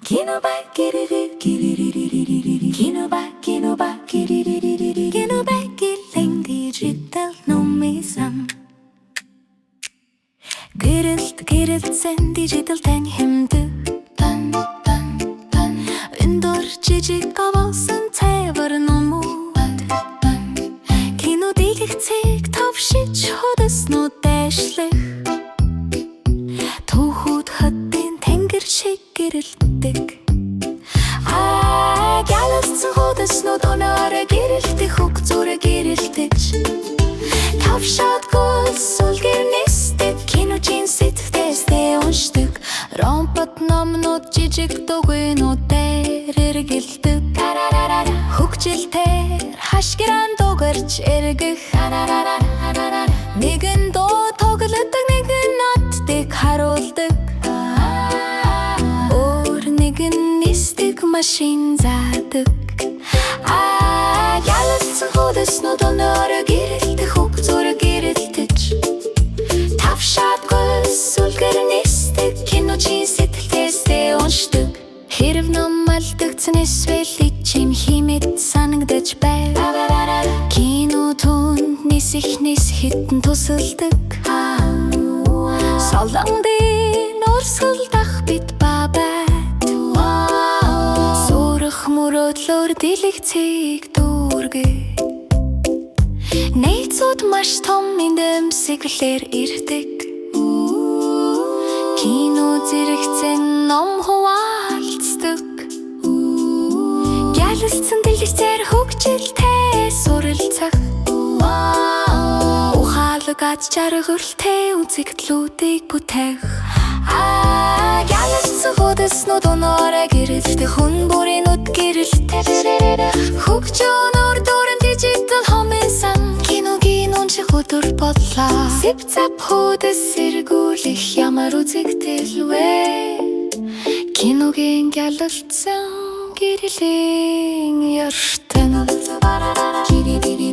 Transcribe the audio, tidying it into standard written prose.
Kinoba kiriri kiriri Kinoba kiriri Kinoba killing digital номисан Гэрэлтсэн digital тань хэмдэг Эндор жижиг авсан цайвар номууд Кино дэлгэцийг товшиж хөдөснүүд дэшлэх Түүхүүд хөддийн тэнгэр шиг гэрэлтдэг Гялалцсан хөдөснүүд өнөөрэ гэрэлтэх үг зүрэ гэрэлтэж Тавшаадгүй сүлгэр нисдэг киночин сэтгэлдээ уншдаг Ромпот номнууд жижиг дугуйнуудээр эргэлдэг Хөгжилтээр хашгиран дугарч эргэх Нэгэн дуу тоглодог нэгэн нотдыг харуулдаг Өөр нэгэн нисдэг машин заадаг Гялалцсан хөдөснүүд өнөөрэ гэрэлтэх үг зүрэ гэрэлтэж Тавшаадгүй сүлгэр нисдэг киночин сэтгэлдээ уншдаг Хэрв ном алдагдсан эсвэл ичим химэд санагдаж байв Кино түнд нисэх хитэн тусалдаг Солонгын урсгалдах бит бабайд Сурах мөрөөдлөөр дэлгэцийг дүүргээ Нээцүүд маш том эндэмсэглэр ирдэг Кино зэрэгцэн ном хуваалцдаг Гялалцсан дэлгэцээр хөгжилтэй суралцах Ухаалаг аз жаргалтай үзэгдлүүдийг бүтээх Гялалцсан хөдөснүүд өнөөрэ гэрэлтэх хүн бүрийн нүд гэрэлтэж Хөгжөөн өр дөрөн дижитал хомисан Киногийн унших өдөр боллоо Сипцап хөдөс сэргүүлэх ямар үзэгдэл вэ Киногийн гялалцсан гэрлийн ертөн Кинобан